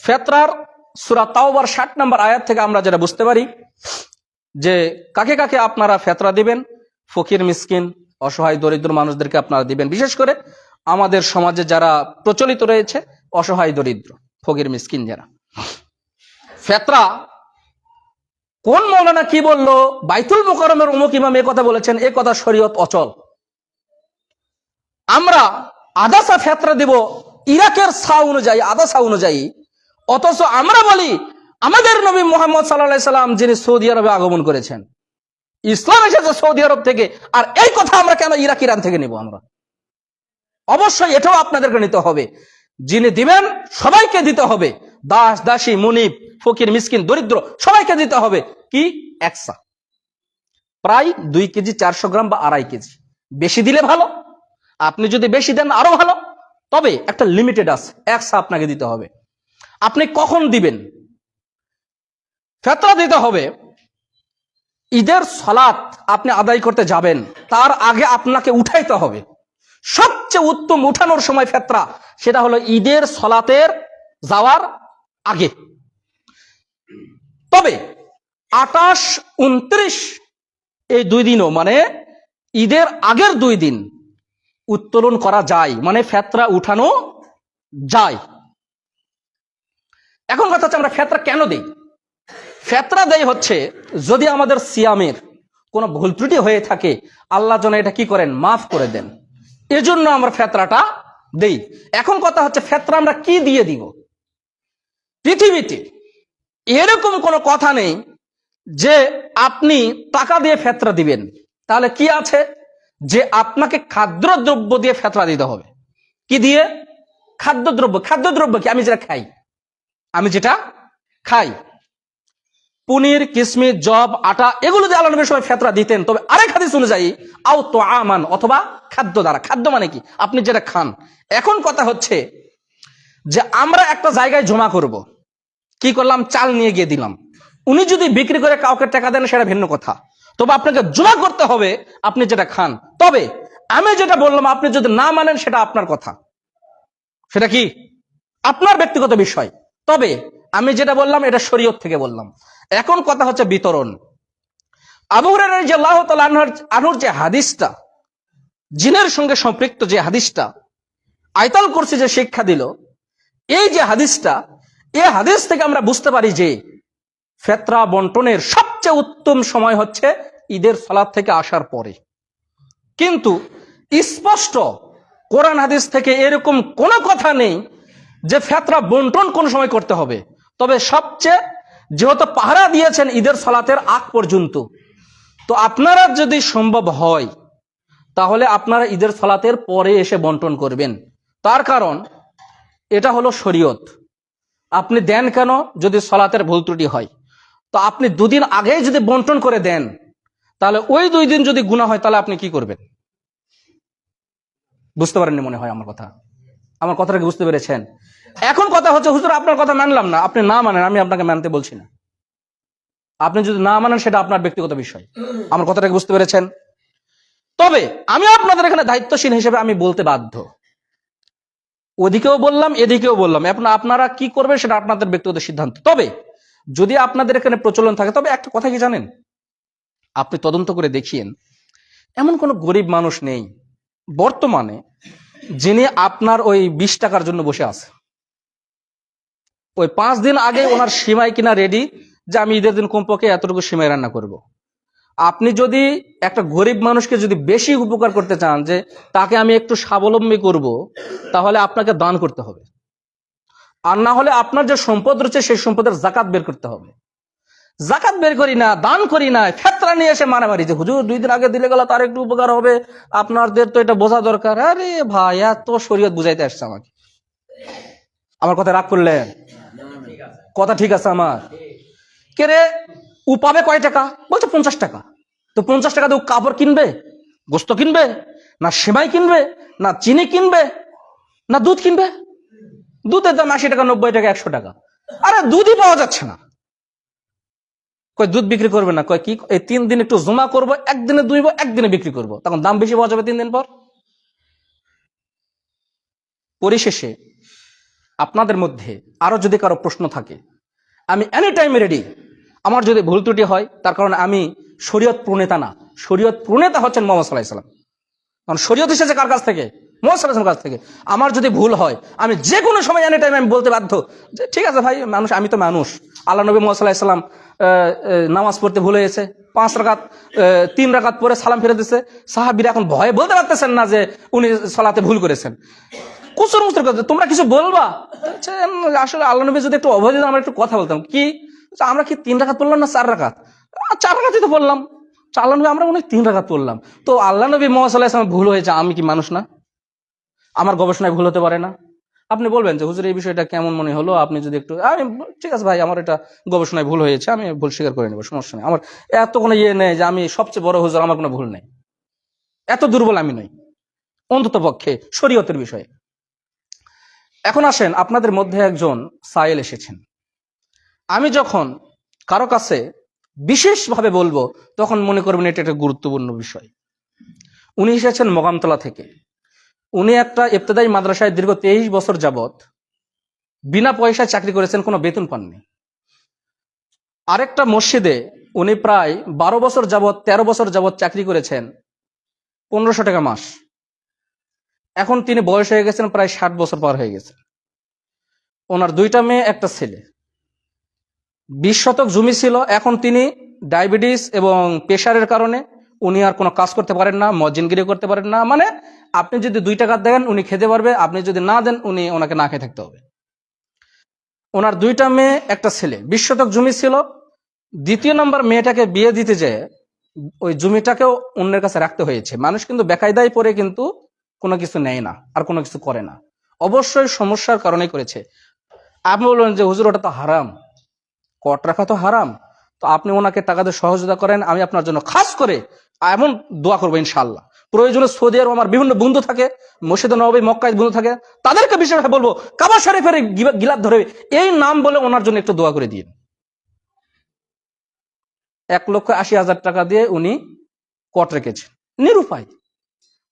ফেতরার সূরা তাওবার 60 নম্বর আয়াত থেকে আমরা যেটা বুঝতে পারি যে কাকে কাকে আপনারা ফেতরা দিবেন। ফকির মিসকিন অসহায় দরিদ্র মানুষদেরকে আপনারা দিবেন। বিশেষ করে আমাদের সমাজে যারা প্রচলিত রয়েছে অসহায় দরিদ্র ফকির মিসকিন যারা। ফেতরা কোন মৌলানা কি বললো, বাইতুল মুকাররমের অমুক ইমাম এ কথা বলেছেন, এ কথা শরীয়ত অচল। আমরা আদাসা ফেতরা দিব ইরাকের সা অনুযায়ী, আদাসা অনুযায়ী, অথচ আমরা বলি আমাদের নবী মুহাম্মদ সাল্লাল্লাহু আলাইহি সাল্লাম যিনি সৌদি আরবে আগমন করেছেন, ইসলাম এসেছে সৌদি আরব থেকে, আর এই কথা আমরা কেন ইরাক ইরান থেকে নিব? আমরা অবশ্যই এটাও আপনাদেরকে নিতে হবে। যিনি দিবেন সবাইকে দিতে হবে, দাস দাসী মুনিব ফকির মিসকিন দরিদ্র সবাইকে দিতে হবে। কি একসা, প্রায় 2 কেজি 400 গ্রাম বা 2.5 কেজি। বেশি দিলে ভালো, আপনি যদি বেশি দেন আরো ভালো, তবে একটা লিমিটেড আছে, একসা আপনাকে দিতে হবে। আপনি কখন দিবেন? ফেতরা দিতে হবে ঈদের সালাত আপনি আদায় করতে যাবেন, তার আগে আপনাকে উঠাইতে হবে। সবচেয়ে উত্তম উঠানোর সময় ফেতরা, সেটা হলো ঈদের সালাতের যাওয়ার আগে। তবে 28, 29 এই 2 দিনও, মানে ঈদের আগের 2 দিন উত্তোলন করা যায়, মানে ফেতরা উঠানো যায়। এখন কথা হচ্ছে আমরা ফেতরা কেন দেই? ফেতরা দেয় হচ্ছে যদি আমাদের সিয়ামের কোনো ভুল ত্রুটি হয়ে থাকে, আল্লাহ যেন এটা কি করেন, মাফ করে দেন, এজন্য আমরা ফেতরাটা দেই। এখন কথা হচ্ছে ফেতরা আমরা কি দিয়ে দিব? পৃথিবীতে এরকম কোনো কথা নেই যে আপনি টাকা দিয়ে ফেতরা দিবেন। তাহলে কি আছে যে আপনাকে খাদ্যদ্রব্য দিয়ে ফেতরা দিতে হবে। কি দিয়ে? খাদ্যদ্রব্য। খাদ্যদ্রব্য কি? আমি যেটা খাই, পনির, কিশমিশ, জব, আটা, এগুলো দিয়ে আল্লাহ নবীর সময় ফেতরা দিতেন। তবে আরেক হাদিস অনুযায়ী আও তো আমান, অথবা খাদ্য দ্বারা। খাদ্য মানে কি? আপনি যেটা খান। এখন কথা হচ্ছে যে আমরা একটা জায়গায় জমা করব, কি করলাম? চাল নিয়ে গিয়ে দিলাম। উনি যদি বিক্রি করে কাউকে টাকা দেন সেটা ভিন্ন কথা, তবে আপনাকে জমা করতে হবে আপনি যেটা খান। তবে আমি যেটা বললাম, আপনি যদি না মানেন সেটা আপনার কথা, সেটা কি আপনার ব্যক্তিগত বিষয়। তবে আমি যেটা বললাম এটা শরীয়ত থেকে বললাম। এখন কথা হচ্ছে বিতরণ। আবু হুরায়রা রাদিয়াল্লাহু তাআলা আনহুর যে হাদিসটা, জিনের সঙ্গে সম্পৃক্ত যে হাদিসটা আয়াতুল কুরসি যে শিক্ষা দিল, এই যে হাদিসটা, এই হাদিস থেকে আমরা বুঝতে পারি যে ফেতরা বন্টনের সবচেয়ে উত্তম সময় হচ্ছে ঈদের সালাত থেকে আসার পরে। কিন্তু স্পষ্ট কোরআন হাদিস থেকে এরকম কোনো কথা নেই যে ফেতরা বন্টন কোন সময় করতে হবে। তবে সবচেয়ে, যেহেতু পাহারা দিয়েছেন ঈদের সালাতের আগ পর্যন্ত, তো আপনারা যদি সম্ভব হয় তাহলে আপনারা ঈদের সালাতের পরে এসে বন্টন করবেন। তার কারণ এটা হলো শরীয়ত। আপনি দেন কেন? যদি সালাতের ভুল ত্রুটি হয়, তো আপনি দুদিন আগেই যদি বন্টন করে দেন, তাহলে ওই 2 দিন যদি গুনাহ হয় তাহলে আপনি কি করবেন? বুঝতে পারেননি মনে হয় আমার কথাটা কি বুঝতে পেরেছেন? এখন কথা হচ্ছে, হুজুর আপনার কথা মানলাম না, আপনি না মানেন, আমি আপনাকে মানতে বলছি না। আপনি যদি না মানেন সেটা আপনার ব্যক্তিগত বিষয়। আমার কথাটা কি বুঝতে পেরেছেন? তবে আমি আপনাদের এখানে দায়িত্বশীল হিসেবে আমি বলতে বাধ্য। ওদিকেও বললাম, এদিকেও বললাম। আপনারা কি করবেন সেটা আপনাদের ব্যক্তিগত সিদ্ধান্ত। তবে যদি আপনাদের এখানে প্রচলন থাকে, তবে একটা কথা কি জানেন, আপনি তদন্ত করে দেখিয়েন, এমন কোন গরিব মানুষ নেই বর্তমানে যিনি আপনার ওই 20 টাকার জন্য বসে আছে। ওই 5 দিন আগে ওনার সিমাই কিনা রেডি, যে আমি ঈদের দিন কমপক্ষে এতটুকু সিমাই রান্না করব। আপনি যদি একটা গরিব মানুষকে যদি বেশি উপকার করতে চান, যে তাকে আমি একটু স্বাবলম্বী করব, তাহলে আপনাকে দান করতে হবে। আর না হলে আপনার যে সম্পদ রয়েছে সেই সম্পদের জাকাত বের করতে হবে। জাকাত বের করি না, দান করি না, ফেতরা নিয়ে এসে মারামারি, যে হুজুর 2 দিন আগে দিলে গেল তার একটু উপকার হবে, আপনাদের তো এটা বোঝা দরকার। আরে ভাই, এত শরীয়ত বুঝাইতে আসছে আমাকে। আমার কথা রাগ করলেন? কথা ঠিক আছে আমার? কে রে, ও পাবে কয় টাকা? বলছে 50 টাকা। তো 50 টাকা দিয়ে ও কাপড় কিনবে, গোস্ত কিনবে, না সেমাই কিনবে, না চিনি কিনবে, না দুধ কিনবে? দুধের দাম 80 টাকা, 90 টাকা, 100 টাকা। আরে দুধই পাওয়া যাচ্ছে না। কয় দুধ বিক্রি করবে না? কয় কি, এই 3 দিন একটু জমা করবো, একদিনে দুইব, একদিনে বিক্রি করব, তখন দাম বেশি পাওয়া যাবে 3 দিন পর। পরিশেষে আপনাদের মধ্যে আরো যদি কারো প্রশ্ন থাকে, আমি এনি টাইম রেডি। আমার যদি ভুল ত্রুটি হয়, তার কারণে আমি শরীয়ত প্রণেতা না, শরীয়ত প্রণেতা হচ্ছেন মুহাম্মদ সাল্লাল্লাহু আলাইহি ওয়াসাল্লাম। কারণ শরীয়ত এসেছে কার কাছ থেকে? মুহাম্মদ সাল্লাল্লাহু আলাইহি ওয়াসাল্লামের কাছ থেকে। আমার যদি ভুল হয়, আমি যে কোনো সময় এনি টাইম আমি বলতে বাধ্য যে ঠিক আছে ভাই, মানুষ, আমি তো মানুষ। আল্লাহ নবী মুহাম্মদ সাল্লাল্লাহু আলাইহি ওয়াসাল্লাম নামাজ পড়তে ভুলে গেছে, 5 রাকাত 3 রাকাত পরে সালাম ফিরে দিচ্ছে। সাহাবীরা এখন ভয়ে বলতে পারতেছেন না যে উনি সালাতে ভুল করেছেন। কুসুর মুসুর কথা, তোমরা কিছু বলবা? আসলে আল্লাহ নবী যদি একটু অভয় দিতেন, আমরা একটু কথা বলতাম। কি আমরা কি 3 রাকাত পড়লাম না 4 রাকাত? 4 রাকাতই তো পড়লাম। আল্লাহ নবী, আমরা মনে হয় 3 রাকাত পড়লাম। তো আল্লাহ নবী মুহাম্মদ সাল্লাল্লাহু আলাইহি ওয়াসাল্লাম ভুল হয়েছে, আমি কি মানুষ না? আমার গবেষণায় ভুল হতে পারে না? আপনি বলবেন যে হুজুর এই বিষয়টা কেমন মনে হলো, আপনি যদি একটু, আমি ঠিক আছে ভাই, আমার এটা গবেষণায় ভুল হয়েছে, আমি ভুল স্বীকার করে নেব, সমস্যা নেই। আমার এত কোনো ইয়ে নেই যে আমি সবচেয়ে বড় হুজুর, আমার কোনো ভুল নেই, এত দুর্বল আমি নই, অন্তত পক্ষে শরীয়তের বিষয়ে। এখন আসেন, আপনাদের মধ্যে একজন সায়েল এসেছেন। আমি যখন কারো কাছে বিশেষভাবে বলবো, তখন মনে করবেন এটা একটা গুরুত্বপূর্ণ বিষয়। উনি এসেছেন মোকামতলা থেকে। উনি একটা ইবতেদায়ী মাদ্রাসায় দীর্ঘ 23 বছর যাবত বিনা পয়সায় চাকরি করেছেন, কোনো বেতন পাননি। আরেকটা মসজিদে উনি প্রায় 12 বছর যাবত, 13 বছর যাবত চাকরি করেছেন, 1500 টাকা মাস। এখন তিনি বয়স হয়ে গেছেন, প্রায় 60 বছর পার হয়ে গেছে। ওনার 2টা মেয়ে, একটা ছেলে। 20 শতক জমি ছিল। এখন তিনি ডায়াবেটিস এবং প্রেশারের কারণে উনি আর কোনো কাজ করতে পারেন না, মজ্জিনগিরি করতে পারেন না। মানে আপনি যদি 2 টাকা দেন উনি খেতে পারবে, আপনি যদি না দেন উনি, ওনাকে না খেয়ে থাকতে হবে। ওনার 2টা মেয়ে, একটা ছেলে। 20 শতক জমি ছিল। দ্বিতীয় নম্বর মেয়েটাকে বিয়ে দিতে যেয়ে ওই জমিটাকেও অন্যের কাছে রাখতে হয়েছে। মানুষ কিন্তু বেকায়দায় পড়ে কিন্তু কোনো কিছু নেয় না, আর কোনো কিছু করে না, অবশ্যই সমস্যার কারণে করেছে। আপনি বললেন যে হুজুর ওটা তো হারাম, কট রাখা তো হারাম, তো আপনি ওনাকে টাকা দিয়ে সহযোগিতা করেন, আমি আপনার জন্য খাস করে এমন দোয়া করবো ইনশাআল্লাহ। প্রয়োজনে সৌদি আরব আমার বিভিন্ন বন্ধু থাকে, মসজিদে নববী মক্কায় বন্ধু থাকে, তাদেরকে বিশেষভাবে বলবো কাবা শরীফের গিলাফ ধরে এই নাম বলে ওনার জন্য একটু দোয়া করে দিন। 1,80,000 টাকা দিয়ে উনি কট রেখেছেন, নিরুপায়।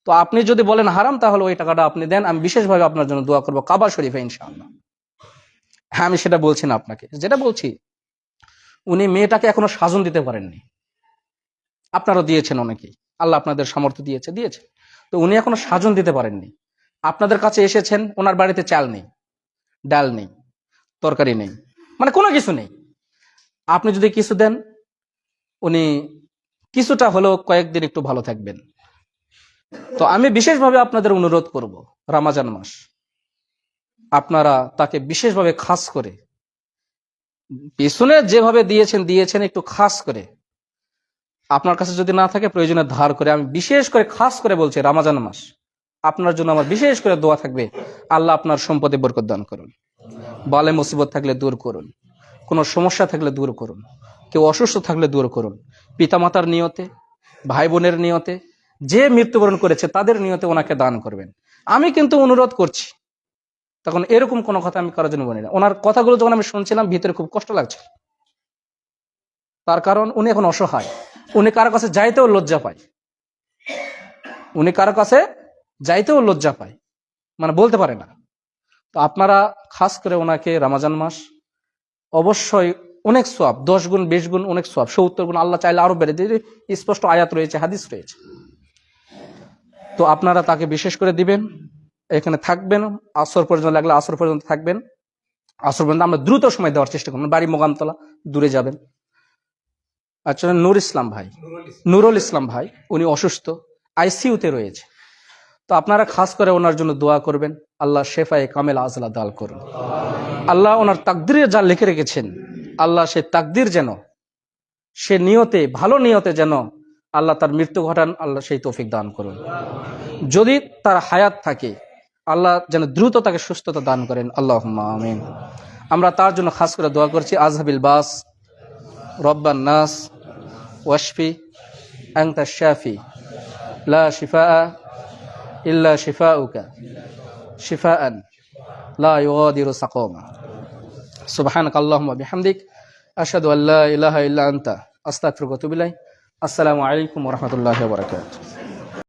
তো আপনি যদি বলেন হারাম, তাহলে ওই টাকাটা আপনি দেন, আমি বিশেষভাবে আপনার জন্য দোয়া করবো কাবা শরীফে ইনশাআল্লাহ। হ্যাঁ, আমি সেটা বলছি না আপনাকে, যেটা বলছি উনি মেয়েটাকে এখনো সাজন দিতে পারেননি। আপনারও দিয়েছেন অনেকেই, আল্লাহ আপনাদের সামর্থ্য দিয়েছে, তো উনি এখনো সাজন দিতে পারেননি। আপনাদের কাছে এসেছেন, ওনার বাড়িতে চাল নেই, ডাল নেই, তরকারি নেই, মানে কোনো কিছু নেই। আপনি যদি কিছু দেন, উনি কিছুটা হলেও কয়েকদিন একটু ভালো থাকবেন। তো আমি বিশেষভাবে আপনাদের অনুরোধ করব, রমজান মাস আপনারা তাকে বিশেষভাবে খাস করে, পিছনে যেভাবে দিয়েছেন একটু খাস করে, আপনার কাছে যদি না থাকে প্রয়োজনে ধার করে, আমি বিশেষ করে খাস করে বলছি রমজান মাস আপনার জন্য আমার বিশেষ করে দোয়া থাকবে, আল্লাহ আপনার সম্পদে বরকত দান করুন, বালে মুসিবত থাকলে দূর করুন, কোনো সমস্যা থাকলে দূর করুন, কেউ অসুস্থ থাকলে দূর করুন, পিতামাতার নিয়তে, ভাই বোনের নিয়তে, যে মৃত্যুবরণ করেছে তাদের নিয়তে ওনাকে দান করবেন। আমি কিন্তু অনুরোধ করছি, তখন এরকম কোনো কথা আমি কারোর জন্য বলি না। ওনার কথাগুলো যখন আমি শুনছিলাম ভিতরে খুব কষ্ট লাগছে, তার কারণ উনি এখন অসহায়, উনি কারো কাছে যাইতেও লজ্জা পায়, মানে বলতে পারে না। তো আপনারা খাস করে ওনাকে রমজান মাস অবশ্যই অনেক সওয়াব, 10 গুণ 20 গুণ অনেক সওয়াব, 70 গুণ, আল্লাহ চাইলে আরো বেড়ে দিয়ে, স্পষ্ট আয়াত রয়েছে, হাদিস রয়েছে। তো আপনারা তাকে বিশেষ করে দিবেন, এখানে থাকবেন আসর পর্যন্ত, লাগলে আসর পর্যন্ত থাকবেন। আসর পর্যন্ত আমরা দ্রুত সময় দেওয়ার চেষ্টা করবেন, বাড়ি মোগামতলা, দূরে যাবেন। আচ্ছা, নুরুল ইসলাম ভাই উনি অসুস্থ, আইসিইউতে রয়েছে। তো আপনারা খাস করে ওনার জন্য দোয়া করবেন, আল্লাহ শেফায়ে কামেল আজলা দাল করুন। আল্লাহ ওনার তাকদিরে যা লিখে রেখেছেন, আল্লাহ সে তাকদির যেন, সে নিয়তে, ভালো নিয়তে যেন আল্লাহ তার মৃত্যু ঘটান, আল্লাহ সেই তৌফিক দান করুন। যদি তার হায়াত থাকে, আল্লাহ যেন দ্রুত তাকে সুস্থতা দান করেন, আল্লাহুম্মা আমিন। আমরা তার জন্য খাস করে দোয়া করছি, আযহাবিল বাস রব্বান নাস ওয়াশফি আনতা শাফি লা শিফাআ ইল্লা শিফাউকা শিফাআন লা ইউগাদিরু সাকামা। সুবহানাকা আল্লাহুম্মা বিহামদিক আশহাদু আল্লা ইলাহা ইল্লা আনতা আস্তাগফিরুকা ওয়া আতুবু ইলাইক। আসসালামু আলাইকুম ওয়া রাহমাতুল্লাহি ওয়া বারাকাতুহু।